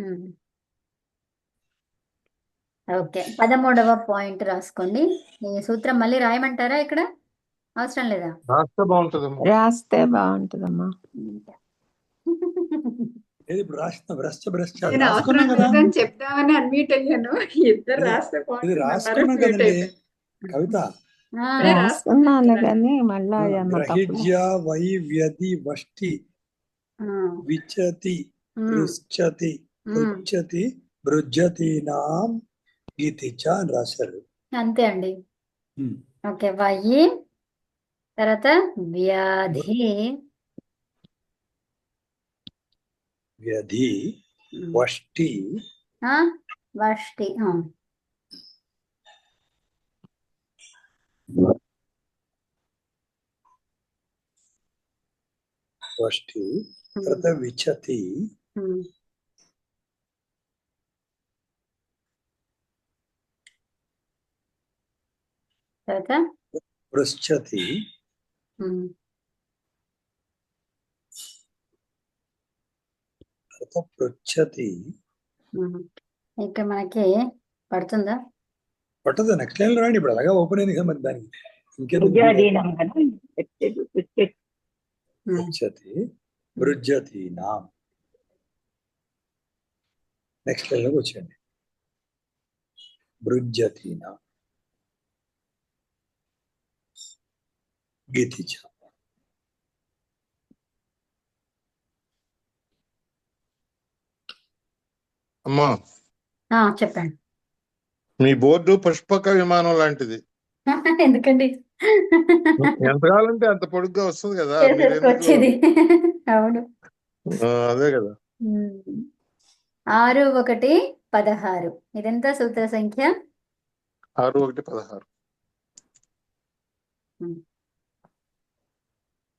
ఉమ్. Okay, 13వ point రాసుకోండి. ఈ సూత్రం మళ్ళీ రాయమంటారా ఇక్కడ? అవసరం లేదా? రాస్తే బాగుంటుందమ్మా. రాస్తే బాగుంటుందమ్మా. ఏది ఇప్పుడు రాసిన భ్రష్ట భ్రష్ట నేను అవసరం రాసుకున్నాం కదా. లేదని చెప్దామని అన్మ్యూట్ అయ్యాను. ఇద్దరు ఇది- రాస్తే ఇది బాగుంటుంది రాసుకున్నాం అన్నారు, mute కదండి అయిపోయాను. కవిత. అదే రాసుకున్నాను కానీ మళ్ళా ఏమన్నా తప్పులు. గ్రహిజ్య వై వ్యధి వష్టి విచతి పృచ్చతి పృచ్చతి భృజ్యతీనాం గీతిచ అని రాశారు. అంతే అండి. ఉమ్. ఓకే, వయి తర్వాత వ్యాధి వ్యధి వష్టి వష్టి వష్టి తర్వాత విచతి తర్వాత పృచ్చతి తర్వాత పృచ్చతి. ఇక్కడ మనకి పడుతుందా? పట్టదు, నెక్స్ట్ లైన్ రాండి. ఇప్పుడు అలాగా ఓపెన్ అయింది కదా మరి దానికి ఇంకెందుకు. పృచ్చతి భృజ్యతీనాం. నెక్స్ట్ లైన్ లోకి వచ్చేయండి. భృజ్యతీనాం గీతిచ. అమ్మా, చెప్పండి. మీ బోర్డు పుష్పక విమానం లాంటిది. ఎందుకండి? ఎంత కావాలంటే అంత పొడుగ్గా వస్తుంది కదా. వచ్చేది అవును, అదే కదా. 6 1 16. ఇదెంత సూత్ర సంఖ్య? 6 1 16.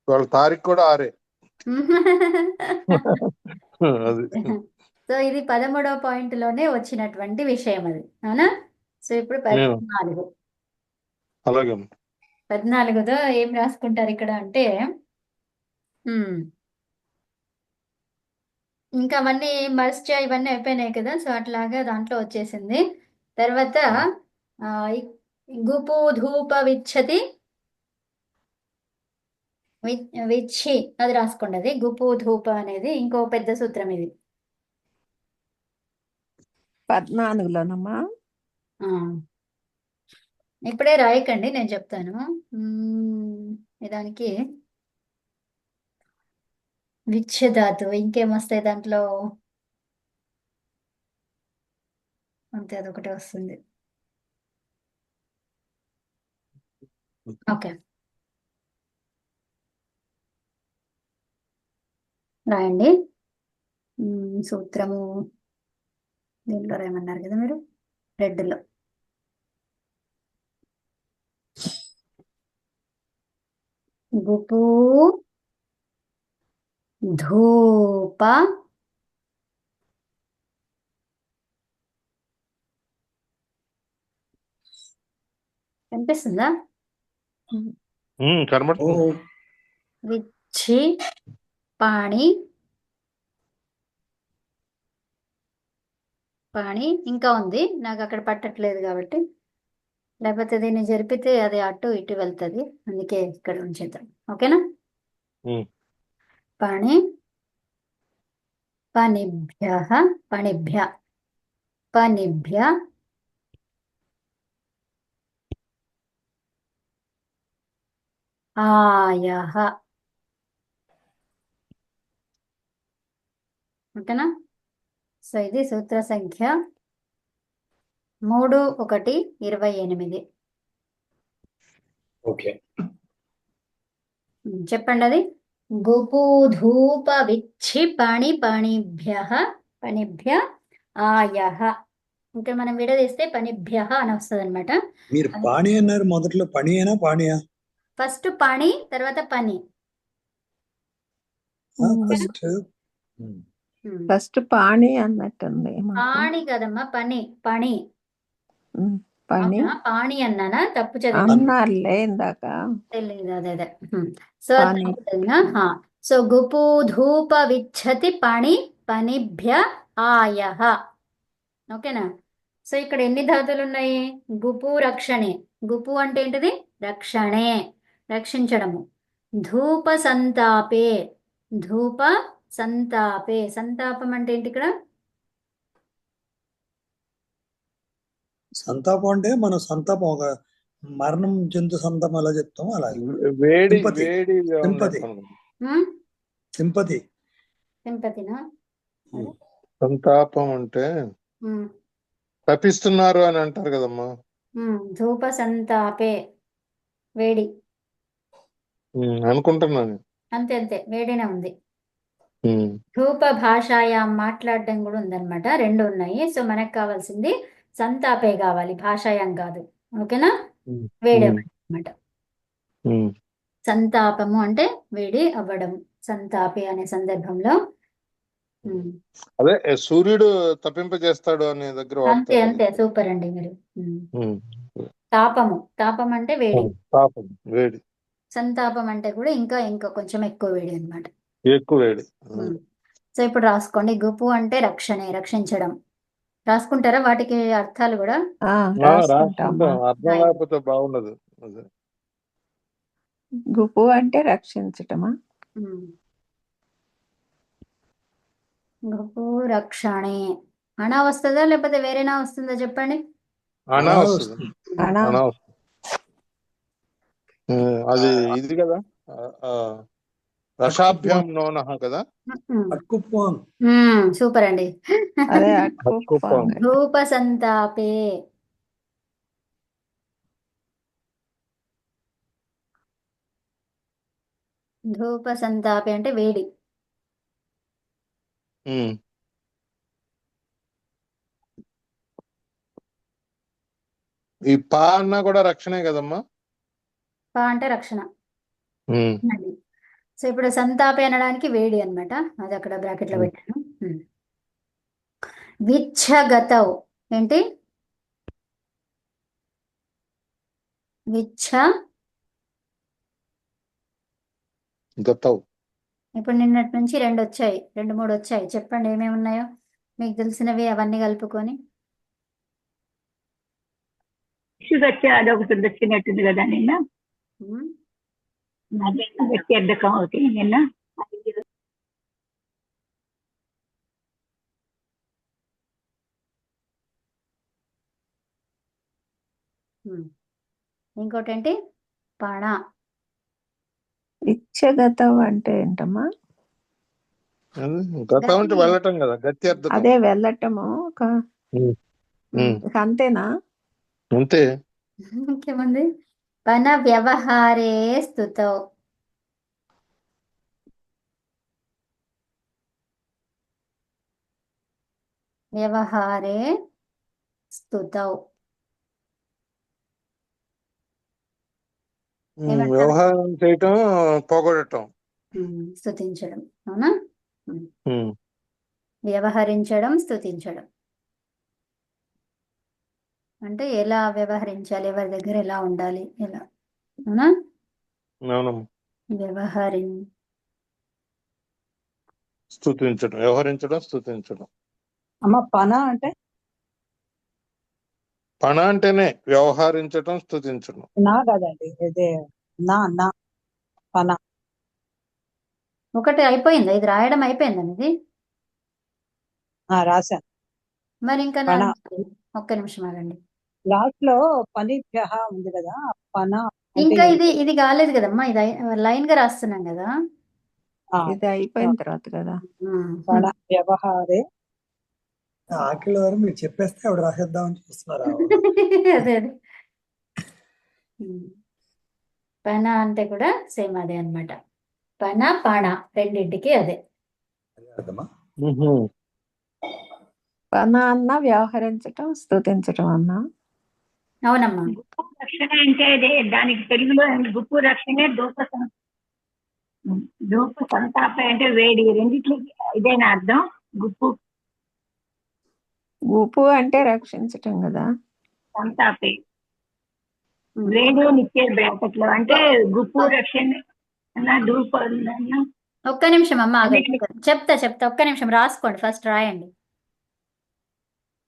వాళ్ళ తారీఖు కూడా 6. అది సో ఇది 13వ పాయింట్ లోనే వచ్చినటువంటి విషయం అది, అవునా? సో ఇప్పుడు 14. అలాగే 14తో ఏం రాసుకుంటారు ఇక్కడ అంటే, ఇంకా అవన్నీ మర్చ ఇవన్నీ అయిపోయినాయి కదా. సో అట్లాగా దాంట్లో వచ్చేసింది. తర్వాత గుపు ధూప విచ్చతి విచ్చి అది రాసుకోండి. అది గుపు ధూప అనేది ఇంకో పెద్ద సూత్రం. ఇది 14లోనమ్మా. ఇప్పుడే రాయకండి, నేను చెప్తాను. దానికి విచ్ఛేదాతు ఇంకేమొస్తాయి దాంట్లో? అంతే, అదొకటి వస్తుంది. ఓకే, రాయండి. సూత్రము దీంట్లో రాయమన్నారు కదా మీరు, రెడ్లో. గుపు ధూప కనిపిస్తుందా? కనబడుతుంది. విచ్చి పాణి ఇంకా ఉంది, నాకు అక్కడ పట్టట్లేదు కాబట్టి. లేకపోతే దీన్ని జరిపితే అది అటు ఇటు వెళ్తుంది, అందుకే ఇక్కడ ఉంచేద్దాం. ఓకేనా? పాణి పనిభ్య పనిభ్య పనిభ్య ఆయః. ఓకేనా? సో ఇది సూత్ర సంఖ్య 3 1 28. ఓకే, చెప్పండి. అది గుపు ధూప విచ్చి పణిభ్య ఆయః. ఇంకా మనం విడదీస్తే పనిభ్య అని వస్తుంది అనమాట. మీరు పాణి అన్నారు మొదట్లో. పని అయినా పాణియా? ఫస్ట్ పణి, తర్వాత పని. ఫస్ట్ పాణి అన్నట్టుంది. పాణి కదమ్మా, పని పణి. పని పాణి అన్నానా? తప్పు చదివా అన్నారులే ఇందాక. తెలియదు. అదే సో సో గుపు ధూప విచ్చతి పాణి పనిభ్య ఆయః. ఓకేనా? సో ఇక్కడ ఎన్ని ధాతువులు ఉన్నాయి? గుపు రక్షణే. గుపు అంటే ఏంటిది? రక్షణే, రక్షించడము. ధూప సంతాపే, ధూప సంతాపే. సంతాపం అంటే ఏంటి ఇక్కడ? సంతాపం అంటే మనం సంతాపం ఒక మరణం జంతు సంతాపం ఎలా చెప్తాం అలా వేడి సింపతి. వేడిగా సింపతి. ఉన్నట్టు. సింపతి. సింపతినా? సంతాపం అంటే ఉమ్, తపిస్తున్నారు అని అంటారు కదమ్మా. ధూప సంతాపే, వేడి. అనుకుంటున్నాను. అంతే అంతే, వేడినే ఉంది. ఉమ్, ధూప భాషాయాం మాట్లాడడం కూడా ఉందన్నమాట. రెండు ఉన్నాయి. సో మనకు కావాల్సింది సంతాపే కావాలి, భాషాయాం కాదు. ఓకేనా? ఉమ్, వేడి ఉమ్, అన్నమాట. ఉమ్. సంతాపము అంటే వేడి అవ్వడం. సంతాపే అనే సందర్భంలో అదే సూర్యుడు తప్పింపజేస్తాడు అనే దగ్గర అంతే వాడతారు అంతే, అది. సూపర్ అండి మీరు. ఉమ్. తాపము, తాపం అంటే వేడి. తాపం వేడి, సంతాపం అంటే కూడా ఇంకా ఇంకా కొంచెం ఎక్కువ వేడి అన్నమాట. ఎక్కువ వేడి. సో ఇప్పుడు రాసుకోండి. గుపు అంటే రక్షణే, రక్షించడం. రాసుకుంటారా వాటికి అర్థాలు కూడా? రాసుకుంటామా. రాసుకుంటాం, అర్థం లేకపోతే బాగుండదు. అదే గుపు అంటే రక్షించటమా. గుపు రక్షణే. అనా వస్తుందా లేకపోతే వేరేనా వస్తుందా చెప్పండి? అనా వస్తుంది. అనా అనా వస్తుంది. అది ఇది కదా, రసాభ్యాం నోనః కదా. అక్కుప్పాం. సూపర్ అండి. అదే అక్కుప్పం. ధూప సంతాపే. ధూప సంతాపే అంటే వేడి. ఈ పా అన్నా కూడా రక్షణే కదమ్మా. పా అంటే రక్షణ. సో ఇప్పుడు సంతాపే అనడానికి వేడి అన్నమాట. అది అక్కడ బ్రాకెట్ లో పెట్టాను. విచ్ఛగతౌ ఏంటి? విచ్ఛ గతౌ. ఇప్పుడు నిన్నటి నుంచి రెండు వచ్చాయి, రెండు మూడు వచ్చాయి. చెప్పండి ఏమేమి ఉన్నాయో మీకు తెలిసినవి అవన్నీ కలుపుకొని. వచ్చి అదొకటి వచ్చినట్టుంది కదా నిన్న. వ్యక్తి అర్థకం అవుతుంది నిన్న. ఇంకోటి ఏంటి? పణ. ఇచ్చగతం అంటే ఏంటమ్మా? గతం అంటే వెళ్ళటం కదా, గతి అర్థం. అదే వెళ్ళటము. అంతేనా? అంతే. ఇంకేముంది? పన వ్యవహారే స్థుతౌ. వ్యవహారే స్థుతౌ. వ్యవహారం చేయటం, పోగొట్టడం, స్తుతించడం. అవునా? వ్యవహరించడం, స్తుతించడం అంటే ఎలా వ్యవహరించాలి, ఎవరి దగ్గర ఎలా ఉండాలి, ఎలా. అవునా? స్తుతించడం, వ్యవహరించడం, స్తుతించడం. అమ్మ పన అంటే? పణ అంటేనే వ్యవహరించడం, స్తుతించడం. నా కదండి, ఇదే నా నా పన. ఒకటి అయిపోయిందా? ఇది రాయడం అయిపోయిందండి ఇది? రాశాను. మరి ఇంకా ఒక్క నిమిషం ఆగండి. లాస్ట్ లో పని ఉంది కదా, పన ఇంకా ఇది కాలేదు కదమ్మా. ఇది లైన్ గా రాస్తున్నాం కదా. ఇది అయిపోయిన తర్వాత కదా. పన వ్యవహారే. ఆఖరి వారు మీరు చెప్పేస్తే ఆవిడ రాసేద్దామని చూస్తున్నారా? అదే అదే. పన అంటే కూడా సేమ్ అదే అన్నమాట. పన పాణ రెండింటికి అదే. అర్థమా? పన అన్న వ్యవహరించటం, స్తుతించటం అన్నా. అవునమ్మా. గుప్పు రక్షణ అంటే దానికి తెలుగులో గుప్పు రక్షణే. ధూప సంతాప అంటే వేడి. రెండిట్లకి ఇదేనా అర్థం? గుపు అంటే రక్షించటం కదా. సంతాపే వేడి నిచ్చే బ్రాకెట్ లో అంటే గుప్పు రక్షణ ధూప ఒక్క నిమిషం అమ్మ ఆగండి. అన్నిటిని చెప్తా ఒక్క నిమిషం రాసుకోండి, ఫస్ట్ రాయండి.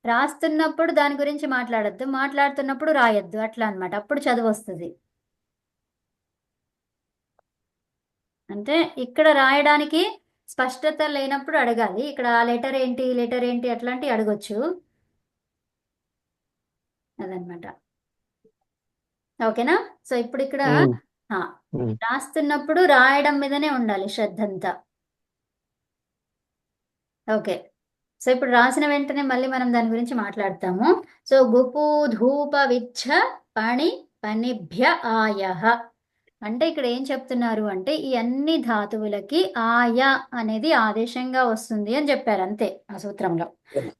రాస్తున్నప్పుడు దాని గురించి మాట్లాడొద్దు, మాట్లాడుతున్నప్పుడు రాయొద్దు, అట్లా అన్నమాట. అప్పుడు చదువు వస్తుంది. అంటే ఇక్కడ రాయడానికి స్పష్టత లేనప్పుడు అడగాలి. ఇక్కడ ఆ లెటర్ ఏంటి అట్లాంటివి అడగొచ్చు. అదనమాట. ఓకేనా? సో ఇప్పుడు ఇక్కడ ఉమ్, ఆ, ఉమ్. రాస్తున్నప్పుడు రాయడం మీదనే ఉండాలి శ్రద్ధ అంతా. ఓకే. సో ఇప్పుడు రాసిన వెంటనే మళ్ళీ మనం దాని గురించి మాట్లాడతాము. సో గుపు ధూప విచ్ఛ పణి పనిభ్య ఆయః. అంటే ఇక్కడ ఏం చెప్తున్నారు అంటే ఈ అన్ని ధాతువులకి ఆయ అనేది ఆదేశంగా వస్తుంది అని చెప్పారు, అంతే ఆ సూత్రంలో.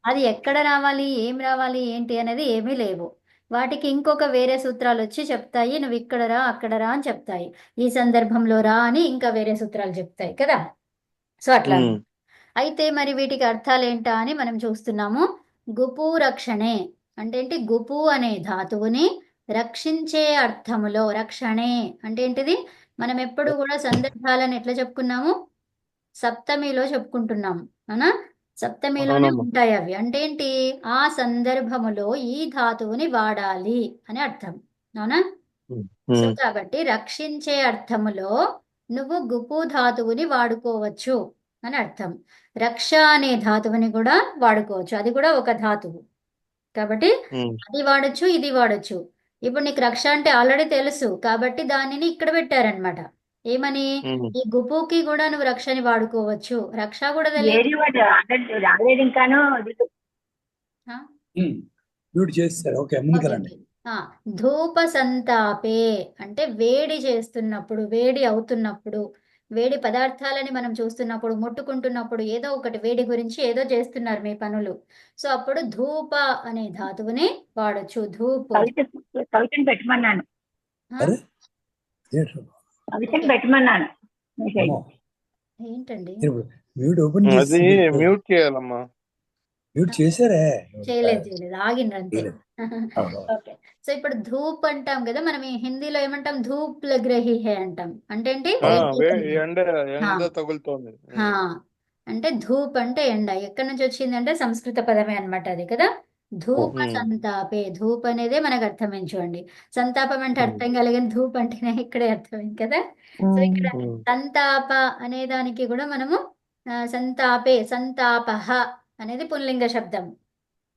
అది ఎక్కడ రావాలి, ఏం రావాలి, ఏంటి అనేది ఏమీ లేవు. వాటికి ఇంకొక వేరే సూత్రాలు వచ్చి చెప్తాయి, నువ్వు ఇక్కడ రా అక్కడ రా అని చెప్తాయి, ఈ సందర్భంలో రా అని ఇంకా వేరే సూత్రాలు చెప్తాయి కదా. సో అట్లా ఉమ్, అయితే మరి వీటికి అర్థాలు ఏంటా అని మనం చూస్తున్నాము. గుపు రక్షణే అంటే ఏంటి? గుపు అనే ధాతువుని రక్షించే అర్థములో, రక్షణే అంటే ఏంటిది? మనం ఎప్పుడు కూడా సందర్భాలను ఎట్లా చెప్పుకున్నాము? సప్తమిలో చెప్పుకుంటున్నాము, అవునా? సప్తమిలోనే అవునమ్మా. ఉంటాయి అవి. అంటే ఏంటి? ఆ సందర్భములో ఈ ధాతువుని వాడాలి అని అర్థం, అవునా? ఉమ్, సో ఉమ్, కాబట్టి రక్షించే అర్థములో నువ్వు గుపు ధాతువుని వాడుకోవచ్చు అని అర్థం. రక్ష అనే ధాతువుని కూడా వాడుకోవచ్చు, అది కూడా ఒక ధాతువు కాబట్టి ఉమ్, అది వాడచ్చు, ఇది వాడచ్చు. ఇప్పుడు నీకు రక్ష అంటే ఆల్రెడీ తెలుసు కాబట్టి దానిని ఇక్కడ పెట్టారనమాట. ఏమని? ఉమ్. ఈ గుపుకి కూడా నువ్వు రక్షని వాడుకోవచ్చు. రక్ష కూడా తెలియదు. ఏది వాడు ఆల్రెడీ రాలేదు ఇంకాను. ఆ? మ్యూట్ చేస్తారు. ఓకే, ముందుకెళ్ళండి. ఓకే. ధూప సంతాపే అంటే వేడి చేస్తున్నప్పుడు, వేడి అవుతున్నప్పుడు, వేడి పదార్థాలని మనం చూస్తున్నప్పుడు, ముట్టుకుంటున్నప్పుడు ఏదో ఒకటి వేడి గురించి ఏదో చేస్తున్నారు మీ పనులు. సో అప్పుడు ధూప అనే ధాతువుని వాడొచ్చు. ధూపు. కవితను పెట్టమన్నాను. ఆ? అరే ఏంటి? కవితను పెట్టమన్నాను. అమ్మో, ఏంటండి? నేను ఇప్పుడు మ్యూట్ ఓపెన్ అది చేసి మ్యూట్ చేయాలమ్మా. మ్యూట్ చేశారే. చేయలేదు ఆగిండ్రు అంతే. చేయలేదు. అవును. ఓకే. సో ఇప్పుడు ధూప్ అంటాం కదా, మనం ఈ హిందీలో ఏమంటాం? ధూప్ లగ్ రహీ హై అంటాం. అంటే ఏంటి? ఎండ ఎండ తగులుతోంది. ఆ, అంటే ధూప్ అంటే ఎండ. ఎక్కడి నుంచి వచ్చింది అంటే సంస్కృత పదమే అన్నమాట అది కదా. ధూప ఉమ్, సంతాపే, ధూప్ అనేదే మనకు అర్థమైంది చూడండి. సంతాపం అంటే ఉమ్, అర్థం కలిగిన ధూప్ అంటేనే ఇక్కడే అర్థమైంది కదా. సో ఇక్కడ ఉమ్, సంతాప అనే దానికి కూడా మనము సంతాపే, సంతాపహ అనేది పుల్లింగ శబ్దం,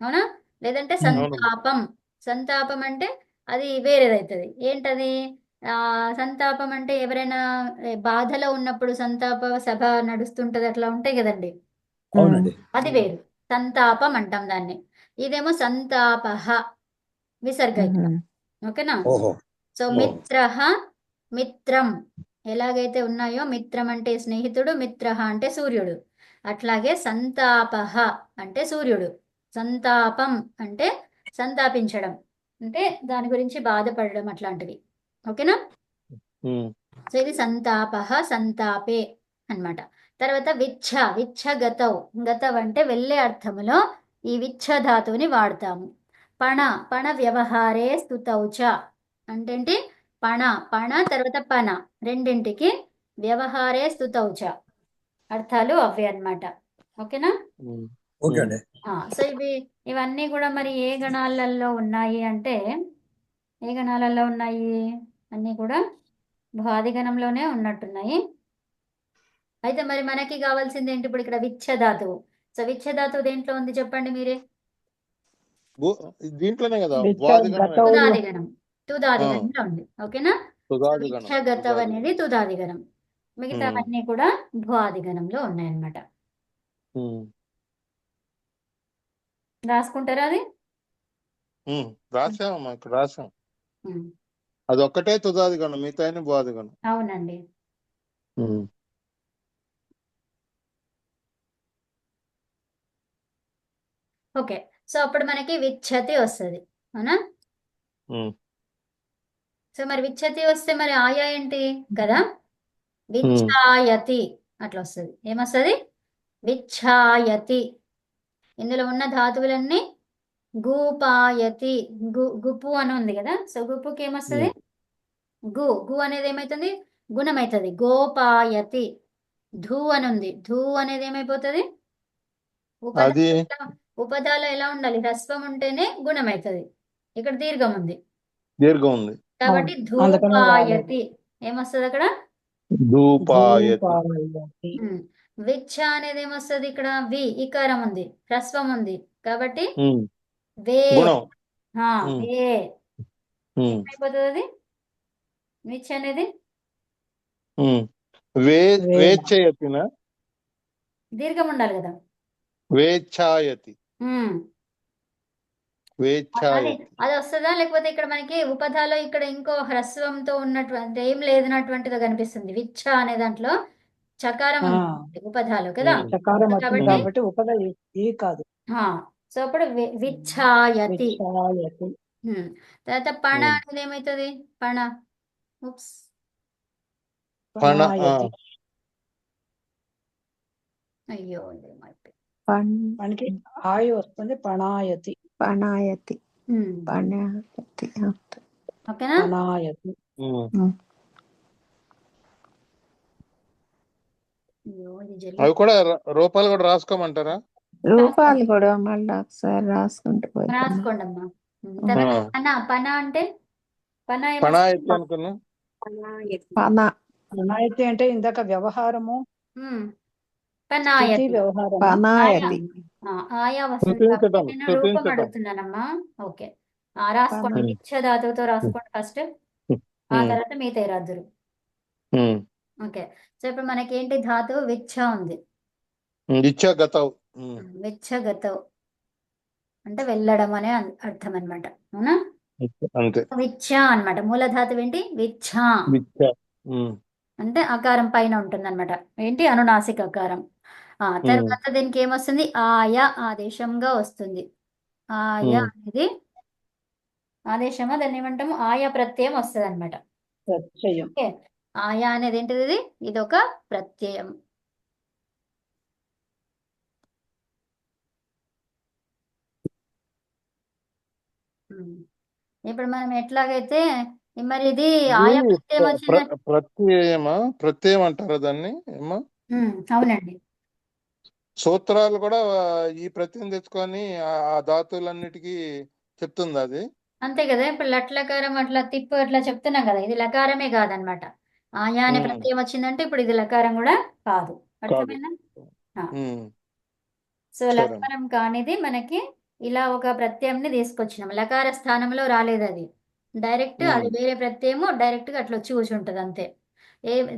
అవునా? లేదంటే అవునమ్మా. సంతాపం. సంతాపం అంటే అది వేరేదవుతుంది. ఏంటది? సంతాపం అంటే ఎవరైనా బాధలో ఉన్నప్పుడు సంతాప సభ నడుస్తుంటది, అట్లా ఉంటాయి కదండి, అవునండి. అది వేరు. సంతాపం అంటాం దాన్ని. ఇదేమో సంతాపహ, విసర్గ ఇక్కడ. ఓకేనా? ఓహో. సో మిత్రహ, మిత్రం ఎలాగైతే ఉన్నాయో, మిత్రం అంటే స్నేహితుడు, మిత్రహ అంటే సూర్యుడు, అట్లాగే సంతాపహ అంటే సూర్యుడు, సంతాపం అంటే సంతాపించడం, అంటే దాని గురించి బాధపడడం అట్లాంటివి. ఓకేనా? ఉమ్, సో ఇది సంతాపహ, సంతాపే అన్నమాట. తర్వాత విచ్ఛ, విచ్ఛ గతౌ. గతవ్ అంటే వెళ్ళే అర్థములో ఈ విచ్ఛ ధాతువుని వాడతాము. పణ, పణ వ్యవహారే స్తుతౌ చ అంటే ఏంటి? పణ, పణ తర్వాత పణ, రెండింటికి వ్యవహారే స్తుతౌ చ అర్థాలు అవే అన్నమాట. ఓకేనా? ఉమ్, ఓకే అండి. సో ఇవన్నీ కూడా మరి ఏ గణాలలో ఉన్నాయి అంటే, ఏ గణాలలో ఉన్నాయి? అన్నీ కూడా భ్వాది గణంలోనే ఉన్నట్టున్నాయి. అయితే మరి మనకి కావాల్సింది ఏంటి? ఇప్పుడు ఇక్కడ విచ్ఛ ధాతువు. సో విచ్ఛ ధాతువు దేంట్లో ఉంది చెప్పండి మీరే? దీంట్లోనే కదా విచ్ఛ వాదిగణమే గతౌ. కదా. తుదాది గణం, తుదాది ఆ, గణంలో ఉంది. ఓకేనా? సో తుదాది విచ్ఛ గణం, గతవ్ తుదాది అనేది గణం. తుదాది గణం, మిగతావన్నీ కూడా భ్వాది గణంలో ఉన్నాయన్నమాట. ఉమ్, రాసుకుంటారా అది? రాసామమ్మా, ఇక్కడ రాసాం. ఉమ్, అది ఒక్కటే తుదాది గణం, మిగతా బువాది గణం. అవునండి. ఉమ్, ఓకే. సో అప్పుడు మనకి విచ్ఛతి వస్తుంది, అవునా? ఉమ్, సో మరి విచ్ఛతి వస్తే మరి ఆయా ఏంటి కదా? విచ్ఛాయతి అట్లా వస్తుంది. ఏమొస్తుంది? విచ్ఛాయతి. ఇందులో ఉన్న ధాతువులన్నీ గూపాయతి, గుపు అని ఉంది కదా. సో గుపుకి ఏమొస్తుంది? గు, గు అనేది ఏమవుతుంది? గుణమవుతుంది. గోపాయతి, ధూ అని ఉంది. ధూ అనేది ఏమైపోతుంది? అది ఉపధాలో ఎలా ఉండాలి? హ్రస్వం ఉంటేనే గుణం అవుతుంది. ఇక్కడ దీర్ఘం ఉంది దీర్ఘం ఉంది. కాబట్టి అందుకనే రాలేదు. ధూపాయతి ఏమొస్తుంది అక్కడ? ధూపాయతి. ధూపాయతి. విచ్ఛ అనేది ఏమొస్తుంది? ఇక్కడ వి ఇకారం ఉంది, హ్రస్వం ఉంది కాబట్టి ఉమ్. వే గుణం. వే ఉమ్. ఏమైపోతుంది అది? విచ్ అనేది ఉమ్. వేచ్ఛయతినా? దీర్ఘం ఉండాలి కదా. వేచ్ఛాయతి. ఉమ్. అది వేచ్ఛాయతి. అది వస్తుందా? లేకపోతే ఇక్కడ మనకి ఉపధాలో ఇక్కడ ఇంకో హ్రస్వంతో ఉన్నటువంటి ఏం లేదన్నటువంటిదో కనిపిస్తుంది. విచ్ఛ అనే దాంట్లో చకారం ఆ, ఉంది ఉపధాలో కదా. చకారం వచ్చింది కాబట్టి కాబట్టి ఉపద ఈ కాదు. సో అప్పుడు విచ్ఛాయతి. విచ్ఛాయతి. తర్వాత పణ ఉమ్. అనేది ఏమవుతుంది? పణ ఉప్స్ పణ. పణాయతి. అయ్యో ఏమైపోయింది. మనకి ఆయు వస్తుంది. పణాయతి. పణాయతి ఉమ్. పణాయతి ఓకేనా? పణాయతి. అయ్యో ఇది అవి జరిగింది. కూడా రూపాలు కూడా రాసుకోమంటారా? రూపాలు కూడా మళ్ళీ ఒకసారి రాసుకుంటూ పోతాం. రాసుకోండి అమ్మా. తర్వాత పన. పన అంటే పన ఏమొస్తుంది? పణాయతి అనుకున్నా. పన పణాయతి అంటే ఇందాక వ్యవహారము, స్థితి, పనాయతి. వ్యవహారము. పనాయతి ఆయా వస్తుంది కాబట్టి స్తుతించటం. నేను రూపం స్తుతించటం. అడుగుతున్నానమ్మా. ఓకే రాసుకోండి. పన. నిత్య ధాతువుతో రాసుకోండి ఫస్ట్, ఆ తర్వాత మిగతా రాదురు. ఉమ్. ఓకే సో ఇప్పుడు మనకి ఏంటి? ధాతువు విచ్ఛ ఉంది. ఇచ్చా గతవు. విచ్ఛగతవు అంటే వెళ్ళడం అనే అర్థం అన్నమాట. అవునా? అంతే. విచ్ఛ అన్నమాట. మూల ధాతువు ఏంటి? విచ్ఛ విచ్చ. అంటే ఆకారం పైన ఉంటుంది అనమాట. ఏంటి? అనునాసిక ఆకారం. తర్వాత దీనికి ఏమొస్తుంది? ఆయా ఆదేశంగా వస్తుంది. ఆయా అనేది ఆదేశమా దాన్ని ఏమంటాము? ఆయా ప్రత్యయం వస్తుంది అనమాట. ప్రత్యయం. ఓకే ఆయా అనేది ఏంటిది? ఇది ఒక ప్రత్యయం. ఇప్పుడు మనం ఎట్లాగైతే మరి ఇది ఆయా ప్రత్యయం వచ్చిందంటే ప్రత్యయం అంటారా దాన్ని? ఏమా అవునండి. సూత్రాలు కూడా ఈ ప్రత్యయం తెచ్చుకొని ఆ ధాతువులన్నిటికీ చెప్తుంది అది. అంతే కదా. ఇప్పుడు లట్లకారం అట్లా తిప్పు అట్లా చెప్తున్నాం కదా. ఇది లకారమే కాదనమాట. ఆయా అనే ప్రత్యయం వచ్చిందంటే ఇప్పుడు ఇది లకారం కూడా కాదు. అర్థమైందా? సో లకారం కానిది మనకి ఇలా ఒక ప్రత్యయంని తీసుకొచ్చినాం. లకార స్థానంలో రాలేదు అది. డైరెక్ట్ అది వేరే ప్రత్యయము డైరెక్ట్ గా అట్లా వచ్చి కూర్చుంటది అంతే.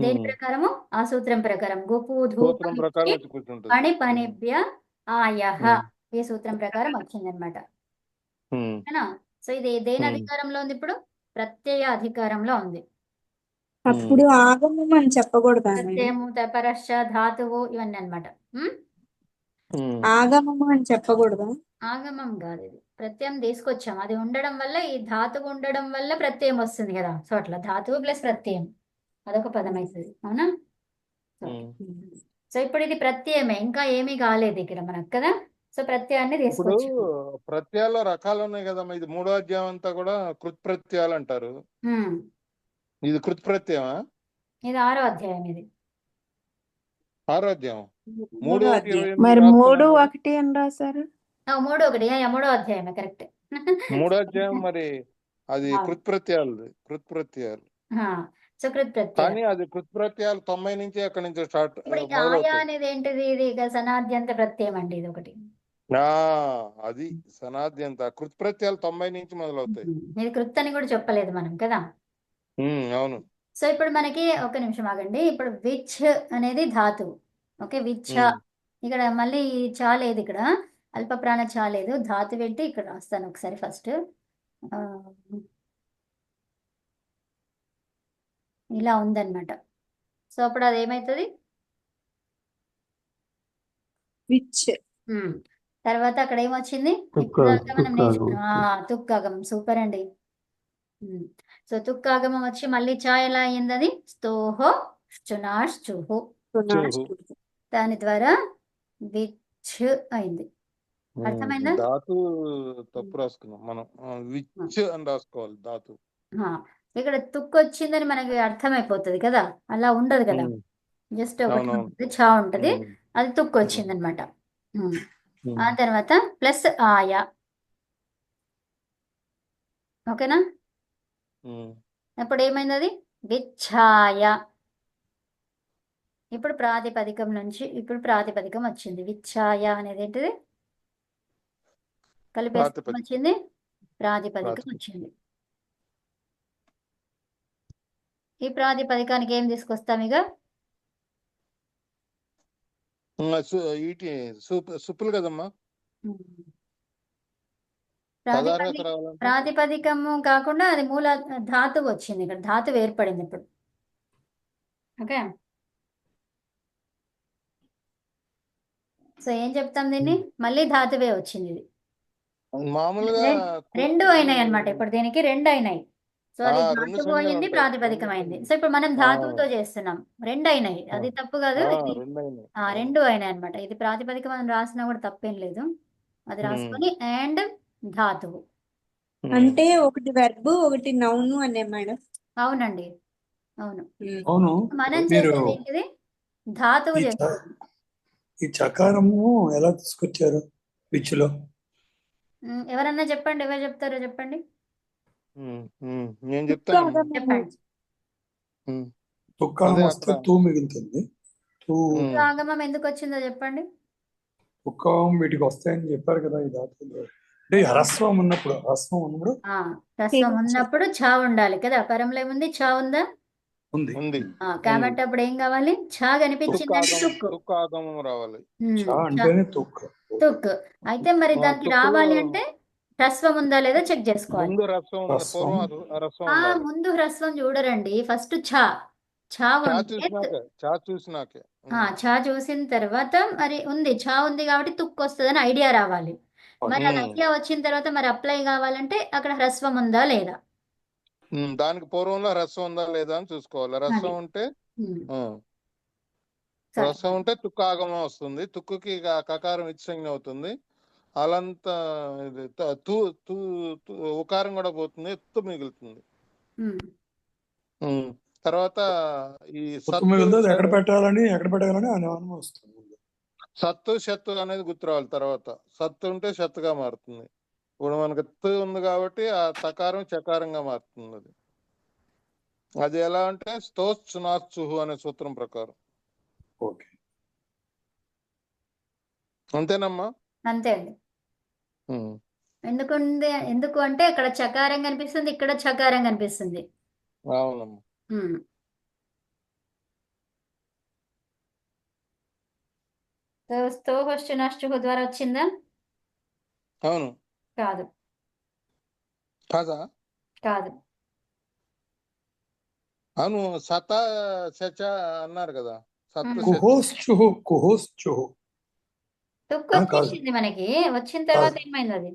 దేని ప్రకారము? ఆ సూత్రం ప్రకారం. గుపు సూత్రం ప్రకారం ధూప వచ్చి కూర్చుంటుంది. పణి పనిభ్య ఆయః ఈ సూత్రం ప్రకారం వచ్చిందనమాట. సో ఇది దేని అధికారంలో ఉంది? ఇప్పుడు ప్రత్యయ అధికారంలో ఉంది. అప్పుడు ఆగమం అని చెప్పకూడదా మేడం? ప్రత్యయము పరశ్చ ధాతువు ఇవన్నీ అన్నమాట. ఆగమము అని చెప్పకూడదా? ఆగమం కాదు, ఇది ప్రత్యయం తీసుకొచ్చాం. అది ఉండడం వల్ల ఈ ధాతువు ఉండడం వల్ల ప్రత్యయం వస్తుంది కదా. సో అట్లా ధాతువు ప్లస్ ప్రత్యయం అదొక పదం అవుతుంది. అవునా? సో ఇప్పుడు ఇది ప్రత్యయమే, ఇంకా ఏమీ కాలేదు ఇక్కడ మనకు కదా. సో ప్రత్యయాన్ని ఇప్పుడు తీసుకొచ్చాం. ప్రత్యయాల్లో రకాలు ఉన్నాయి కదమ్మా. ఇది 3వ అధ్యాయం అంతా కూడా కృత్ ప్రత్యయాలు అంటారు. ఇది కృత్ ప్రత్యయమా? ఇది 6వ అధ్యాయం. ఇది 6వ అధ్యాయం. 3వ మరి 3:1 అని రాశారు. 3:1 3వ అధ్యాయమే కరెక్ట్. 3వ అధ్యాయం మరి అది కృత్ ప్రత్యయాలు. కృత్ ప్రత్యయాలు సుకృత్ ప్రత్యయం. కానీ అది కృత్ ప్రత్యయాలు 90 నుంచి అక్కడి నుంచి స్టార్ట్ ఇప్పుడు ఈ ఆయా అనేది ఏంటిది? ఇది ఇక సనాద్యంత ప్రత్యయం అండి. ఇది ఒకటి. అది సనాద్యంత. కృత్ ప్రత్యయాలు 90 నుంచి మొదలవుతాయి. ఇది కృత్ అని కూడా చెప్పలేదు మనం కదా. అవును. సో ఇప్పుడు మనకి ఒక నిమిషం ఆగండి. ఇప్పుడు విచ్ అనేది ధాతువు. ఓకే విచ్ ఇక్కడ మళ్ళీ చా లేదు, ఇక్కడ అల్ప ప్రాణ చా లేదు. ధాతువు ఏంటి ఇక్కడ రాస్తాను ఒకసారి ఫస్ట్. ఇలా ఉందన్నమాట. సో అప్పుడు అది ఏమవుతుంది? విచ్ తర్వాత అక్కడ ఏమొచ్చింది? ఇప్పుడు మనం నేర్చుకున్నాం తుక్కాగమం. సూపర్ అండి. సో తుక్కాగమం వచ్చి మళ్ళీ చా ఎలా అయింది? అది స్తోహో చునాశ్చుహు. దాని ద్వారా విచ్ అయింది. అర్థమైందా? ధాతు తప్పు రాసుకున్నాం మనం. విచ్ అని రాసుకోవాలి ధాతు. ఇక్కడ తుక్కు వచ్చిందని మనకి అర్థమైపోతుంది కదా. అలా ఉండదు కదా. జస్ట్ ఒకటి అవునవును. ఉంటుంది, ఛా ఉంటుంది, ఉమ్, అది తుక్కు ఉమ్, వచ్చింది అనమాట. ఉమ్, ఆ తర్వాత ప్లస్ ఆయ. ఓకేనా? ఉమ్. ఇప్పుడు ఏమైంది అది? విచ్ఛాయ. ఇప్పుడు ప్రాతిపదికం నుంచి ఇప్పుడు ప్రాతిపదికం వచ్చింది. విచ్ఛాయ అనేది ఏంటిది? కలిపేస్తే ప్రాతిపదిక వచ్చింది, ప్రాతిపదికం ప్రాతిపదిక వచ్చింది. ఈ ప్రాతిపదికానికి ఏం తీసుకొస్తాం ఇక? ఈటి సుప్పులు కదమ్మా. ఉమ్. పదార్హత రావాలంటే ప్రాతిపదికము కాకుండా అది మూల ధాతువు వచ్చింది, ఇక్కడ ధాతువు ఏర్పడింది ఇప్పుడు. ఓకే, సో ఏం చెప్తాం దీన్ని? మళ్ళీ ధాతువే వచ్చింది ఇది. మామూలుగా రెండు అయినాయి అనమాట. ఇప్పుడు దీనికి రెండు అయినాయి. సో అది రెండు ధాతువు సంఖ్యలు అయింది, ఉంటాయి. ప్రాతిపదికం అయింది. సో ఇప్పుడు మనం ధాతువుతో చేస్తున్నాం, రెండు అయినాయి. అది తప్పు కాదు, ఇది రెండు అయినాయి. రెండు అయినాయి అనమాట. ఇది ప్రాతిపదికం అని రాసినా కూడా తప్పేం లేదు. అది రాసుకొని అండ్ ధాతువు. అంటే ఒకటి వెర్బ్ ఒకటి నౌను అనే మేడం. అవునండి, అవును. అవును. మనం మీరు చేసేది ఏంటిది? ధాతువు ఈ చేస్తాం. ఈ చకారము ఎలా తీసుకొచ్చారు పిచ్చిలో? ఎవరన్నా చెప్పండి, ఎవరు చెప్తారో చెప్పండి. నేను చెప్తాను. చెప్పండి. తుక్కారం అదే వస్తే అక్కడ తూ మిగులుతుంది. తూ ఆగమం ఎందుకు వచ్చిందో చెప్పండి. తుక్కారం వీటికి వస్తాయని చెప్పారు కదా ఈ ధాతువులు. అంటే హ్రస్వం ఉన్నప్పుడు హ్రస్వం ఉన్నప్పుడు ఛా ఉండాలి కదా. పరంలో ఏముంది? ఛా ఉందా? ఉంది. కాబట్టి అప్పుడు ఏం కావాలి? ఛా కనిపించింది అంటే తుక్కు. తుక్కాగమం రావాలి. చా అంటేనే తుక్కు. తుక్కు. అయితే మరి దానికి తుక్కులో రావాలి అంటే హ్రస్వం ఉందా లేదా చెక్ చేసుకోవాలి. ముందు రసం ఉంది, పూర్వం రసం ఉండాలి. ముందు హ్రస్వం చూడరండి, ఫస్ట్ ఛా. ఛా చూసినాకే ఛా చూసిన తర్వాత మరి ఉంది, ఛా ఉంది కాబట్టి తుక్కు వస్తుందని ఐడియా రావాలి. మరి అది ఐడియా వచ్చిన తర్వాత మరి అప్లై కావాలంటే అక్కడ హ్రస్వం ఉందా లేదా. దానికి పూర్వంలో రసం ఉందా లేదా అని చూసుకోవాలి. రసం ఉంటే తుక్కు ఆగమం వస్తుంది. తుక్కుకి కకారం విత్సంజ్ఞ అవుతుంది. అలంతా ఉకారం కూడా పోతుంది, ఎత్తు మిగులుతుంది. తర్వాత ఈ ఎక్కడ పెట్టాలని అనుమానం వస్తుంది. సత్తు షత్తు అనేది గుర్తు రావాలి. తర్వాత సత్తు ఉంటే షత్తుగా మారుతుంది. ఇప్పుడు మనకి తు ఉంది కాబట్టి ఆ తకారం చకారంగా మారుతుంది. అది ఎలా అంటే స్తోచునాచుహు అనే సూత్రం ప్రకారం. ఓకే, అంతేనమ్మా? అంతే అండి. ఎందుకు అంటే అక్కడ చకారం కనిపిస్తుంది, ఇక్కడ చకారం కనిపిస్తుంది. అవునమ్మా. స్తోహశ్చునాశ్చుహు ద్వారా వచ్చిందా? అవును. కాదు. కాదా? కాదు. అవును, సత శచ అన్నారు కదా. తుక్కు వచ్చేసింది మనకి. వచ్చిన తర్వాత ఏమైంది అది?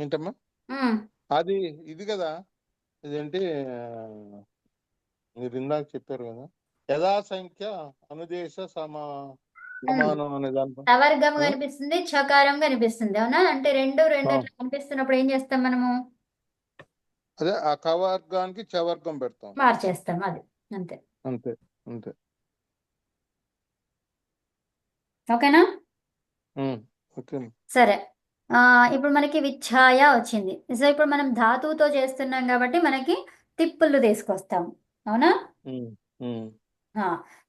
ఏంటమ్మా అది? ఇది కదా, ఇదేంటి మీరు ఇందాక చెప్పారు కదా, యథాసంఖ్య అనుదేశ సమానం అనే దాంట్లో సవర్గం కనిపిస్తుంది, చకారం కనిపిస్తుంది. అవునా? అంటే రెండు కనిపిస్తున్నప్పుడు ఏం చేస్తాం మనము? అదే ఆ కవర్గానికి చవర్గం పెడతాం, మార్చేస్తాం. అది అంతే. అంతే అంతే. ఓకేనా? ఓకే. సరే, ఇప్పుడు మనకి విచ్ఛాయ వచ్చింది. సో ఇప్పుడు మనం ధాతువుతో చేస్తున్నాం కాబట్టి మనకి తిప్పులు తీసుకొస్తాం. అవునా?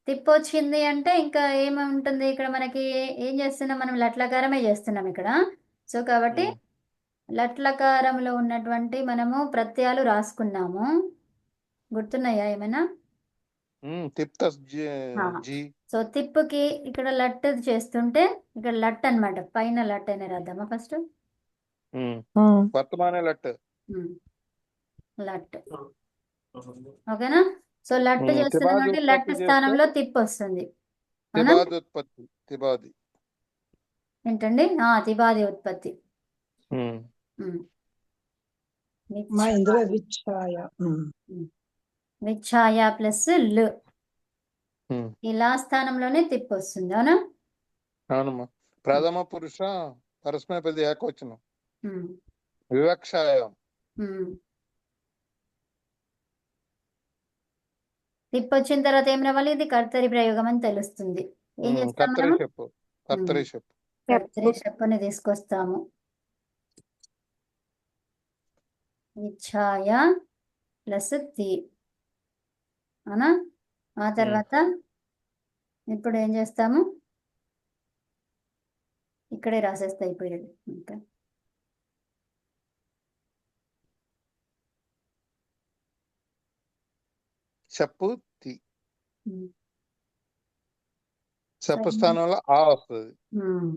తిప్పు వచ్చింది అంటే ఇంకా ఏముంటుంది ఇక్కడ మనకి? ఏం చేస్తున్నాం మనం? లట్లకారమే చేస్తున్నాం ఇక్కడ. సో కాబట్టి లట్లకారంలో ఉన్నటువంటి మనము ప్రత్యయాలు రాసుకున్నాము. గుర్తున్నాయా ఏమైనా? సో తిప్పుకి ఇక్కడ లట్ చేస్తుంటే ఇక్కడ లట్ అన్నమాట. పైన లట్ అనే రాద్దామా ఫస్ట్? వర్తమాన లట్. లట్. ఓకేనా? సో లట్ చేస్తున్నాం అంటే లట్ స్థానంలో తిప్పు వస్తుంది. ఏంటండి? తిబాది ఉత్పత్తి. విచ్ఛాయ ప్లస్ లు, ఇలా స్థానంలోనే తిప్పు వస్తుంది. అవునా? అవునమ్మా. ప్రథమ పురుష పరస్మైపది ఏకవచనం. వివక్షాయ. తిప్పి వచ్చిన తర్వాత ఏం రావాలి? ఇది కర్తరి ప్రయోగం అని తెలుస్తుంది. ఏం చేస్తాం కర్తరి మనము? చెప్పు, కర్తరి చెప్పు. కర్తరి షప్పుని తీసుకొస్తాము. విచ్ఛాయ ప్లస్ తి, అవునా? ఆ తర్వాత ఇప్పుడు ఏం చేస్తాము? ఇక్కడే రాసేస్తే అయిపోయేది. ఇంకా చెప్పు తి, ఉమ్. చెప్పు స్థానంలో ఆ వస్తుంది. ఉమ్.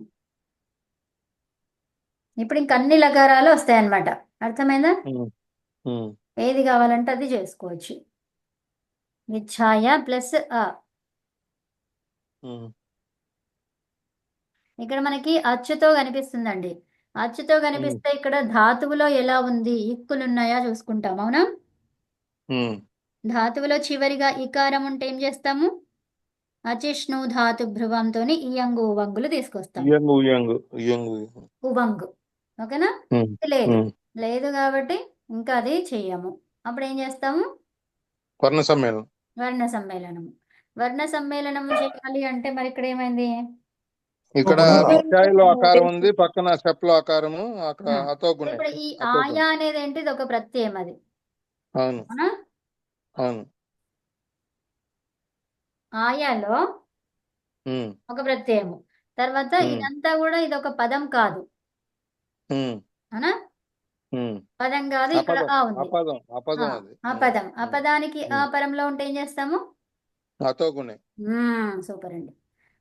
ఇప్పుడు ఇంక అన్ని లకారాలు వస్తాయి అన్నమాట. అర్థమైందా? ఏది కావాలంటే అది చేసుకోవచ్చు. విచ్ఛాయ ప్లస్ ఆ. ఇక్కడ మనకి అచ్చుతో కనిపిస్తుందండి. అచ్చుతో కనిపిస్తే ఇక్కడ ధాతువులో ఎలా ఉంది? ఇక్కులు ఉన్నాయా చూసుకుంటాం, అవునా? ధాతువులో చివరిగా ఇకారం ఉంటే ఏం చేస్తాము? అచిష్ణు ధాతు భ్రువంతోని ఇయంగు ఉవంగులు తీసుకొస్తాం. ఉవంగు, ఓకేనా? లేదు లేదు కాబట్టి ఇంకా అది చెయ్యము. అప్పుడు ఏం చేస్తాము? వర్ణ సమ్మేళనం. వర్ణ సమ్మేళనము. వర్ణ సమ్మేళనము చేయాలి అంటే మరి ఇక్కడ ఏమైంది? ఇక్కడ విచ్ఛాయలో ఆకారం ఉంది, పక్కన చెప్పులో ఆకారము, అక్కడ అతో గుణే. ఇప్పుడు ఈ ఆయా అనేది ఏంటి? ఇది ఒక ప్రత్యయం అది, అవును అవునా? అవును. ఆయాలో ఒక ప్రత్యయము. తర్వాత ఇదంతా కూడా ఇది ఒక పదం కాదు, అవునా? పదం కాదు. ఇక్కడ ఆ ఉంది, అపదం అది. అపదం. అపదానికి ఆ పరంలో ఉంటే ఏం చేస్తాము? అతో గుణే. సూపర్ అండి.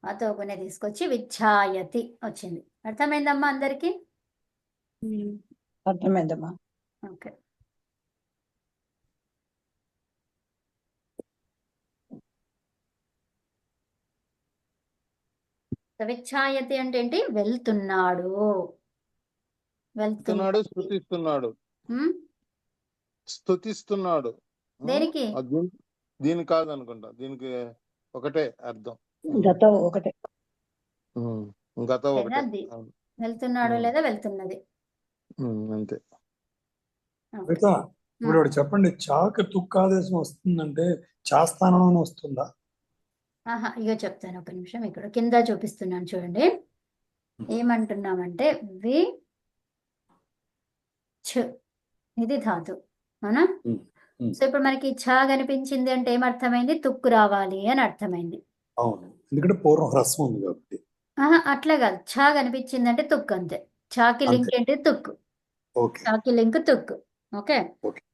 అతో గుణే తీసుకొచ్చి విచ్ఛాయతి వచ్చింది. అర్థమైందమ్మా అందరికి? అర్థమైందమ్మా. ఓకే. విచ్ఛాయతి అంటే ఏంటి? వెళ్తున్నాడు, వెళ్తున్నాడు, స్తుతిస్తున్నాడు. స్తుతిస్తున్నాడు. దేనికి? దీనికి కాదు అనుకుంటా, దీనికి ఒకటే అర్థం. గత ఒకటే. గత ఒకటే. వెళ్తున్నాడు లేదా వెళ్తున్నది, అంతే. ఇప్పుడు ఒకటి చెప్పండి, చాకు తుక్కాదేశం వస్తుందంటే చాస్థానం అని వస్తుందా? ఇగో చెప్తాను, ఒక నిమిషం. ఇక్కడ కింద చూపిస్తున్నాను చూడండి. ఏమంటున్నామంటే వి ఛ, ఇది ధాతు, అవునా? సో ఇప్పుడు మనకి ఛ కనిపించింది అంటే ఏమర్థమైంది? తుక్కు రావాలి అని అర్థమైంది. అవును, ఎందుకంటే పూర్వం హ్రస్వం ఉంది కాబట్టి. అట్లా కాదు, ఛ కనిపించింది అంటే తుక్కు, అంతే. ఛాకి లింక్ ఏంటి? తుక్కు. ఛాకి లింక్ తుక్కు. ఓకే.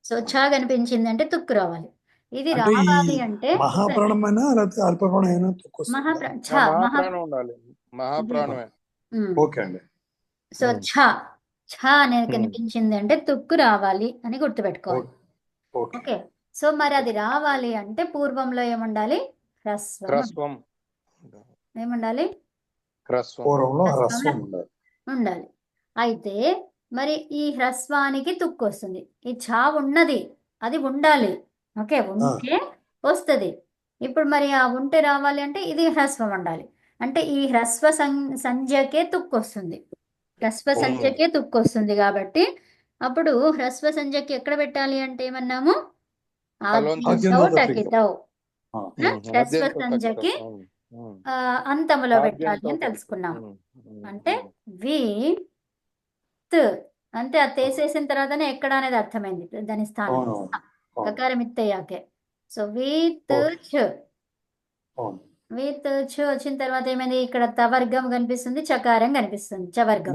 సో ఛ కనిపించింది అంటే తుక్కు రావాలి. ఇది రావాలి అంటే మహాప్రాణమైనా లేకపోతే అల్పప్రాణమైనా మహాప్రాణం ఉండాలి. మహాప్రాణమే. ఓకే అండి. సో ఛ అనేది కనిపించింది అంటే తుక్కు రావాలి అని గుర్తుపెట్టుకోవాలి. ఓకే. సో మరి అది రావాలి అంటే పూర్వంలో ఏముండాలి? హ్రస్వం. ఏముండాలి? ఉండాలి. అయితే మరి ఈ హ్రస్వానికి తుక్కు వస్తుంది. ఈ ఛ ఉన్నది, అది ఉండాలి. ఓకే, ఉంటే వస్తుంది. ఇప్పుడు మరి ఆ ఉంటే రావాలి అంటే ఇది హ్రస్వం ఉండాలి. అంటే ఈ హ్రస్వ సంజ్ఞకే తుక్కు వస్తుంది. హ్రస్వ సంజ్ఞకే తుక్కు వస్తుంది కాబట్టి అప్పుడు హ్రస్వ సంజ్ఞకి ఎక్కడ పెట్టాలి అంటే ఏమన్నాము? టకితౌ. హ్రస్వ సంజ్ఞకి అంతములో పెట్టాలి అని తెలుసుకున్నాము. అంటే వి త్, అంటే అది తీసేసిన తర్వాతనే ఎక్కడ అనేది అర్థమైంది. దాని స్థానం గకారం ఇత్తయ్యాకే. సో వీత్ ఛ, వీత్ ఛ వచ్చిన తర్వాత ఏమైంది? ఇక్కడ తవర్గం కనిపిస్తుంది, చకారం కనిపిస్తుంది, చవర్గం.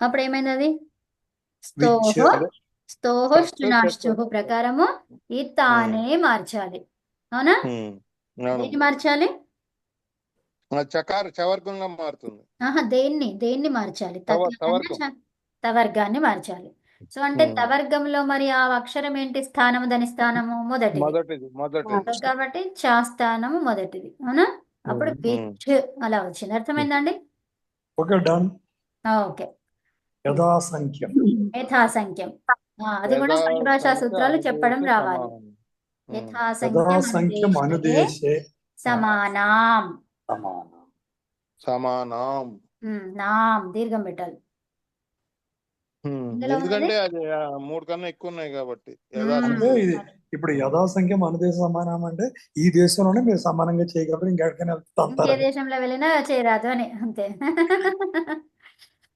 అప్పుడు ఏమైంది? అది స్తోహో ష్టునాశ్చుహు ప్రకారము ఈ తానే మార్చాలి, అవునా? దేన్ని మార్చాలి? చవర్గంగా మారుతుంది. దేన్ని మార్చాలి? తవర్గాన్ని మార్చాలి. సో అంటే తవర్గంలో మరి ఆ అక్షరం ఏంటి? స్థానము, దాని స్థానము మొదటిది కాబట్టి చా స్థానము మొదటిది, అవునా? అప్పుడు విచ్ అలా వచ్చింది. అర్థమైందండి? ఓకే. యథాసంఖ్యం, అది కూడా పరిభాషా సూత్రాలు చెప్పడం రావాలి. యథాసంఖ్యం సమానం. సమానం. నాం దీర్ఘం పెట్టాలి. ఇందులో ఉన్నది ఎందుకంటే అది 3 కన్నా ఎక్కువ ఉన్నాయి కాబట్టి అంటే యథాసంఖ్య. ఇది ఇప్పుడు యథాసంఖ్య మన దేశ సమానం అంటే ఈ దేశంలోనే మీరు సమానంగా చేయగలరు, ఇంకెక్కడికైనా ఇంకే తంతారని. దేశంలో వెళ్ళినా చేయరాదు అని అంతే.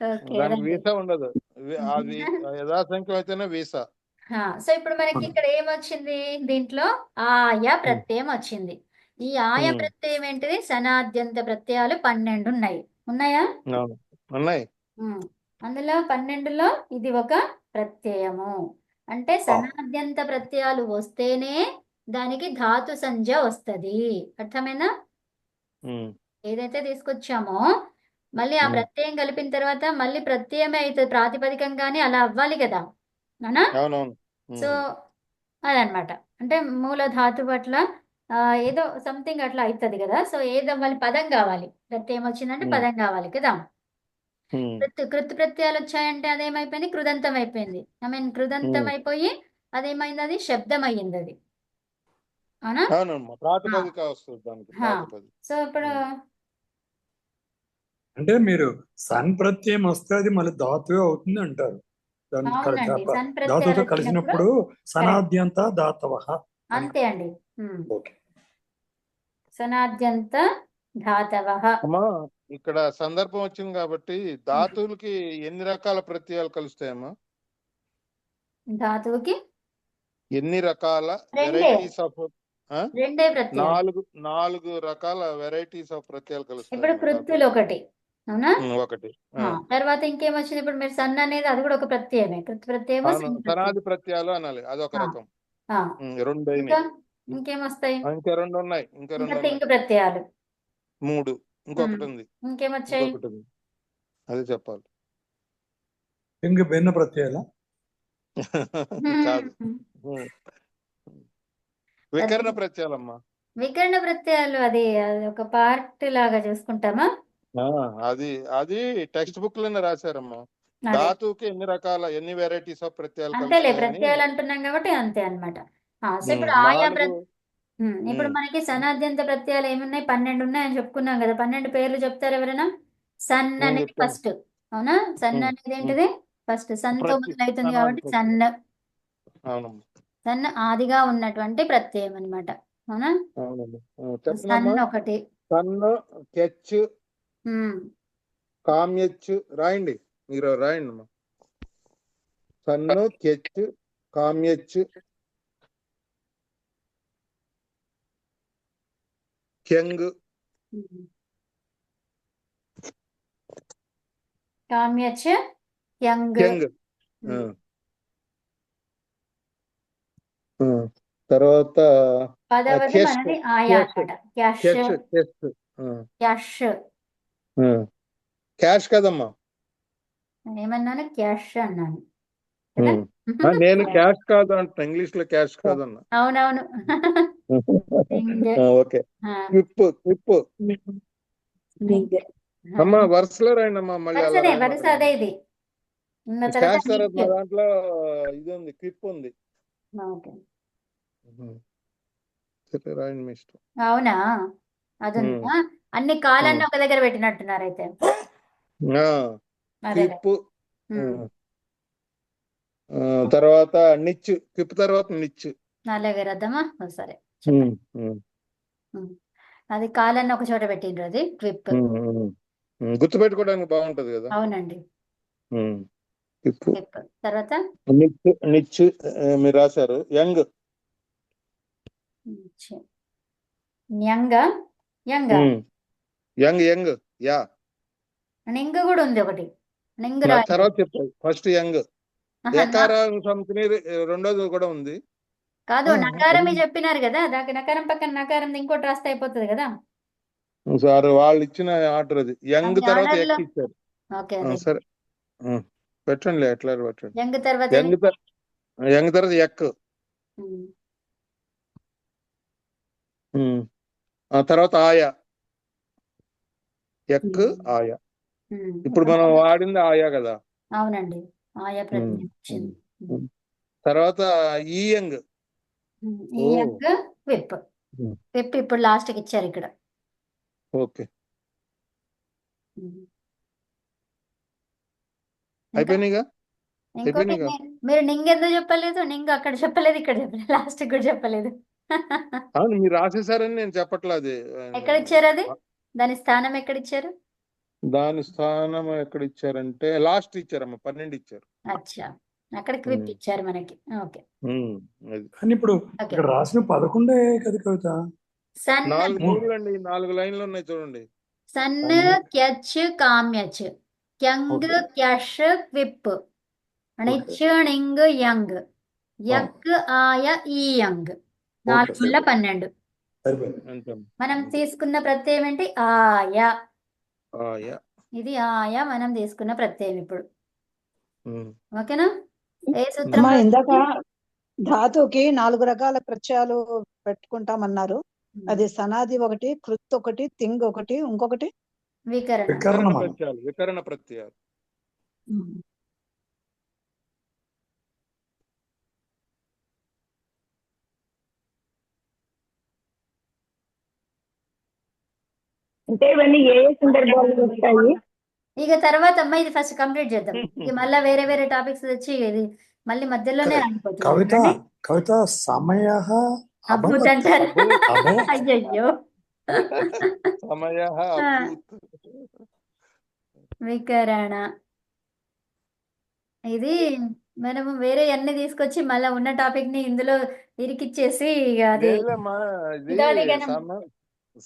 ఓకే దానికి రండి. వీసా ఉండదు. అది యథాసంఖ్యం అయితేనే వీసా. సో ఇప్పుడు మనకి ఇక్కడ ఏమొచ్చింది దీంట్లో ఆయా ప్రత్యయం వచ్చింది. ఈ ఆయా ఉమ్. ప్రత్యయం ఏంటిది? సనాద్యంత ప్రత్యయాలు 12 ఉన్నాయి. ఉన్నాయా? అవును ఉన్నాయి. ఉమ్. అందులో 12లో ఇది ఒక ప్రత్యయము. అంటే సనాద్యంత ప్రత్యయాలు వస్తేనే దానికి ధాతు సంజ్ఞ వస్తది. అర్థమైనా? ఉమ్. ఏదైతే తీసుకొచ్చామో మళ్ళీ ఆ ఉమ్. ప్రత్యయం కలిపిన తర్వాత మళ్ళీ ప్రత్యయమే అవుతుంది, ప్రాతిపదికంగానే అలా అవ్వాలి కదా, అవునా? అవునవును. సో అదనమాట. అంటే మూల ధాతు పట్ల ఏదో సంథింగ్ అట్లా అవుతుంది కదా. సో ఏదో మళ్ళీ పదం కావాలి. ప్రత్యయం వచ్చిందంటే పదం కావాలి కదా. కృత్ ప్రత్యయాలు వచ్చాయంటే అదేమైపోయింది? కృదంతం అయిపోయింది. ఐ మీన్ కృదంతం అయిపోయి అదేమైంది? అది శబ్దం అయ్యింది అది, అవునా? అవునమ్మా, ప్రాతిపదిక వస్తుంది దానికి. ప్రాతిపదిక. సో ఇప్పుడు అంటే మీరు సన్ ప్రత్యయం వస్తే అది మళ్ళీ ధాతువే అవుతుంది అంటారు. దాని అవునండి, సన్ ప్రత్యయాలు ధాతువుతో వచ్చినప్పుడు కలిసినప్పుడు సనాద్యంత ధాతవ అని. అంతే అండి. ఓకే. సనాద్యంత ధాతవః. అమ్మా, ఇక్కడ సందర్భం వచ్చింది కాబట్టి ధాతువులకి ఎన్ని రకాల ప్రత్యయాలు కలుస్తాయమ్మా? ధాతువుకి ఎన్ని రకాల రెండే వెరైటీస్ ఆఫ్? రెండే ప్రత్యయాలు. 4 రకాల వెరైటీస్ ఆఫ్ ప్రత్యయాలు ఇప్పుడు కలుస్తాయి కృత్తులు ఒకటి, అవునా? ఒకటి. తర్వాత ఇంకేమొచ్చింది? ఇప్పుడు మీరు సన్ అనేది అది కూడా ఒక ప్రత్యయమే. కృత్ ప్రత్యయము, అవును, సన్ ప్రత్యయం. సనాది ప్రత్యయాలు అనాలి, అదొక రకం. 2 ఇంకా అయినాయి. ఇంకేమొస్తాయి? ఇంకా 2 ఉన్నాయి. ఇంకా 2 ఇంకా ఉన్నాయి. తింగ్ ప్రత్యయాలు 3. ఇంకొకటి ఉంది. ఇంకేమొచ్చాయి? ఇంకొకటి ఉంది, అది చెప్పాలి. ఇంక భిన్న ప్రత్యయాల కాదు, వికరణ ప్రత్యయాలమ్మా. వికరణ ప్రత్యయాలు అది ఒక పార్ట్ లాగా చూసుకుంటామా? అది అది టెక్స్ట్ బుక్ లోనే రాశారమ్మా. అదే ధాతువుకి ఎన్ని వెరైటీస్ ఆఫ్ ప్రత్యయాలు అంతేలే, కలుస్తాయని. ప్రత్యయాలు అంటున్నాం కాబట్టి అంతే అన్నమాట. సో ఇప్పుడు ఆయా 4. ఇప్పుడు మనకి సనాద్యంత ప్రత్యయాలు ఏమున్నాయి? 12 ఉన్నాయని చెప్పుకున్నాం కదా. 12 పేర్లు చెప్తారు ఎవరైనా? సన్ అనేది చెప్తాను. ఫస్ట్, అవునా? సన్ అనేది ఏంటిది? ఫస్ట్ సన్తో మొదలవుతుంది కాబట్టి సన్. అవునమ్మా. సన్ ఆదిగా ఉన్నటువంటి ప్రత్యయం అన్నమాట, అవునా? అవునమ్మా, సన్ చెప్పనమ్మా. ఒకటి. సన్ను, కెచ్, ఉమ్. కామ్యచ్ రాయండి, మీరు రాయండి అమ్మా. సన్ను, కెచ్, కామ్యచ్, కెంగ్. కామ్యచ్, యంగ్. కెంగ్. తర్వాత పదవది కెష్. మనది ఆయా అన్నమాట. క్యాష్. కెష్. క్యాష్. క్యాష్ కదమ్మా. ఏమన్నాను? క్యాష్ అన్నాను కదా. నేను క్యాష్ కాదు అంటున్నా, ఇంగ్లీష్ లో క్యాష్ కాదన్నా. అవునవును. ఓకే. క్విప్. అమ్మా వరుసలో రాయండమ్మా, మళ్ళీ అలా వరుస రాయమాకండి. అదే ఇది. క్యాష్ తర్వాత మా దాంట్లో ఇది ఉంది, క్విప్ ఉంది. ఓకే. రాయండి మీ ఇష్టం. అవునా? అది ఉందా? అన్ని కాలాన్ని ఒక దగ్గర పెట్టినట్టున్నారు అయితే. క్విప్ తర్వాత నిచ్. క్విప్ తర్వాత నిచ్. అలాగే రద్దమా? సరే, అది కాలాన్ని ఒక చోట పెట్టిండ్రు, అది క్విప్. గుర్తుపెట్టుకోవడానికి బాగుంటది కదా. అవునండి. క్విప్ తర్వాత నిచ్ మీరు రాశారు. యంగ్. యంగ్. యా. నింగ్ కూడా ఉంది ఒకటి. నింగ్ తర్వాత చెప్పారు. First young. యకారం సంథింగ్ రెండోది కూడా ఉంది. కాదు, నకారం చెప్పినారు కదా. దానికి నకారం పక్కన నకారం ఇంకోటి రాస్తే అయిపోతుంది కదా. సార్ వాళ్ళు ఇచ్చిన ఆర్డర్ అది. యంగ్ తర్వాత ఆర్డర్ లో ఎక్ ఇచ్చారు. ఓకే. సరే పెట్టండి, ఎట్లా పెట్టండి. యంగ్ తర్వాత యంగ్ తర్వాత ఎక్. తర్వాత ఆయా. ఎక్, ఆయా. ఇప్పుడు మనం వాడింది ఆయా కదా. అవునండి, ఆయా ప్రత్యయం వచ్చింది. తర్వాత ఈ యంగ్. ఈ యంగ్ క్విప్. క్విప్ ఇప్పుడు లాస్ట్ కి ఇచ్చారు ఇక్కడ. ఓకే, అయిపోయినాయిగా. ఇంకోటి అయిపోయినాయి కదా. మీరు నింగ్ ఎందుకు చెప్పలేదు? నింగ్ అక్కడ చెప్పలేదు, ఇక్కడ చెప్పలేదు, లాస్ట్ కూడా చెప్పలేదు. అవును, మీరు రాసేసారని నేను చెప్పట్లా. అది ఎక్కడ ఇచ్చారు అది? దాని స్థానం ఎక్కడ ఇచ్చారు? దాని స్థానం ఎక్కడ ఇచ్చారంటే లాస్ట్ ఇచ్చారమ్మా, 12 ఇచ్చారు. అచ్చా, అక్కడ క్విప్ ఇచ్చారు మనకి. ఓకే, అది కానీ ఇప్పుడు ఓకే. ఇక్కడ రాసిన 11 కదా కవిత. సన్ 4 మూడులు అండి, 4 లైన్లు ఉన్నాయి చూడండి. సన్ క్యచ్ కామ్యచ్ క్యంగ్ ఓకే. క్యష్ క్విప్ ణిచ్ ణింగ్ యంగ్ యక్ ఆయ ఈ యంగ్. 4 సరే. 12. సరిపోయింది. అంతే. మనం తీసుకున్న ప్రత్యయం ఏంటి? ఆయ. యా. ఇది ఆయ మనం తీసుకున్న ప్రత్యయం ఇప్పుడు. ఉమ్. ఓకేనా? ఏ సూత్రం? అమ్మా ఇందాక ధాతువుకి 4 రకాల ప్రత్యయాలు పెట్టుకుంటామన్నారు. అది సనాది ఒకటి, కృత్ ఒకటి, తింగ్ ఒకటి, ఇంకొకటి వికరణ. వికరణం. వికరణ ప్రత్యయాలు. అంటే ఇవన్నీ ఏ ఏ సందర్భాల్లో వస్తాయి? ఇక తర్వాత అమ్మ ఇది ఫస్ట్ కంప్లీట్ చేద్దాం. ఇక మళ్ళీ వేరే వేరే టాపిక్స్ తెచ్చి ఇది మళ్ళీ మధ్యలోనే ఆగిపోతుంది. కవిత అంటే కవిత సమయ అద్భుత అంటారు. అభవత్. అయ్యయ్యో. సమయ వికరణ. ఇది మనము వేరే అన్ని తీసుకొచ్చి మళ్ళీ ఉన్న టాపిక్ ని ఇందులో ఇరికిచ్చేసి ఇక అది లేదమ్మా, ఇది తుదాది గణం.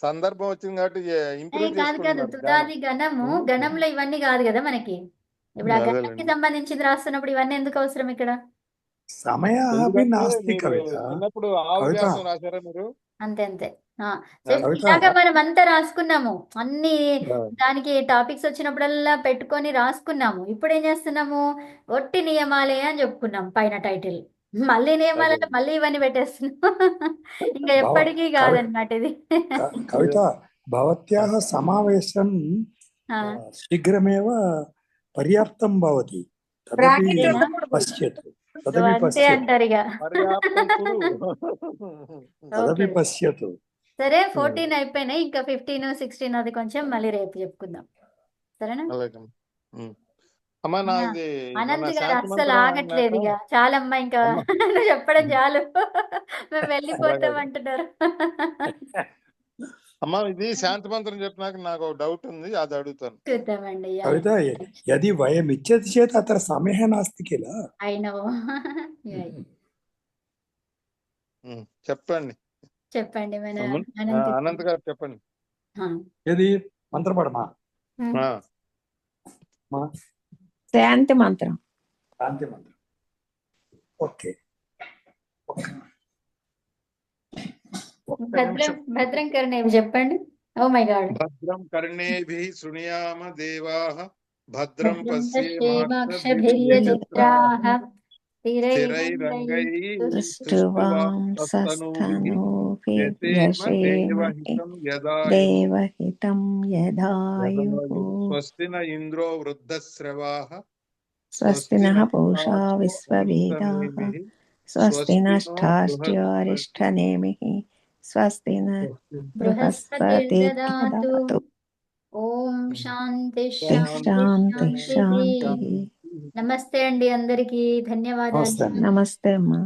సందర్భం వచ్చింది కాబట్టి ఇంప్రూవ్ కాదు కాదు, చేసుకుంటున్నారు. తుదాది గణము. గణంలో ఇవన్నీ కాదు కదా మనకి. ఇప్పుడు ఆ అదేలేండి. గణానికి సంబంధించింది రాస్తున్నప్పుడు ఇవన్నీ ఎందుకు అవసరం ఇక్కడ? సమయ ఎందుకంటే నాస్తి మీరు కవిత. చిన్నప్పుడు ఆవు కవిత. వ్యాసం రాశారా మీరు? అంతే అంతే. కవిత. ఇలాగా మనం అంతా రాసుకున్నాము అన్ని. దానికి టాపిక్స్ వచ్చినప్పుడల్లా పెట్టుకొని రాసుకున్నాము. ఇప్పుడు ఏం చేస్తున్నాము? ఒట్టి నియమాలే అని చెప్పుకున్నాం పైన టైటిల్. మళ్ళీ నియమాలంటే మళ్ళీ ఇవన్నీ పెట్టేస్తున్నాం. ఇంకా ఎప్పటికీ కాదన్నమాట ఇది. కవిత భవత్యాః సమావేశం ఆ, శీఘ్రమేవ పర్యాప్తం భవతి. తదపి బ్రాకెట్ అంతేనా? పశ్యతు. సో తదపి అంతే పశ్యతు. అంటారు ఇక. పర్యాప్తం కురు. తదపి ఓకే. పశ్యతు. సరే, 14 అయిపోయినాయి. ఇంకా 15, 16 అది కొంచెం మళ్ళీ రేపు చెప్పుకుందాం. సరేనా? అలాగే. అమ్మా నాది అనంత్ మన గారు శాంతి అస్సలు మంత్రం ఆగట్లేదు. ఇక అన్నాక చాలమ్మా, ఇంకా అమ్మ. నువ్వు చెప్పడం చాలు, మేము వెళ్ళిపోతాం అలాగే. అంటున్నారు. అమ్మా ఇది శాంతి మంత్రం చెప్పినాక నాకు ఒక డౌట్ ఉంది, అది అడుగుతాను. చూద్దామండి. కవిత యది వయం ఇచ్చతి చేత్ అత్ర సమయః నాస్తి కిల. I know. చెప్పండి. చెప్పండి మన అనంత్ గారు చెప్పండి. యది మంత్రపడమా ఆ, శాంతి మంత్రం. శాంతి మంత్రం. ఓకే. భద్రం కర్ణేవి చెప్పండి. Oh my God. భద్రం కర్ణేభిః శృణుయామ దేవాః భద్రం పశ్యేమాక్షభిర్యజత్రాః దేవహితం యదాయుః. స్వస్తి న ఇంద్రో వృద్ధశ్రవాః స్వస్తి నః పూషా విశ్వవేదాః. స్వస్తి నష్టార్క్ష్యోరిష్ఠనేమిః. స్వస్తి న బృహస్పతిర్దదాతు. ఓం శాంతి శాంతి శాంతి. నమస్తే అండి అందరికీ. ధన్యవాదాలు. నమస్తే. నమస్తే అమ్మా.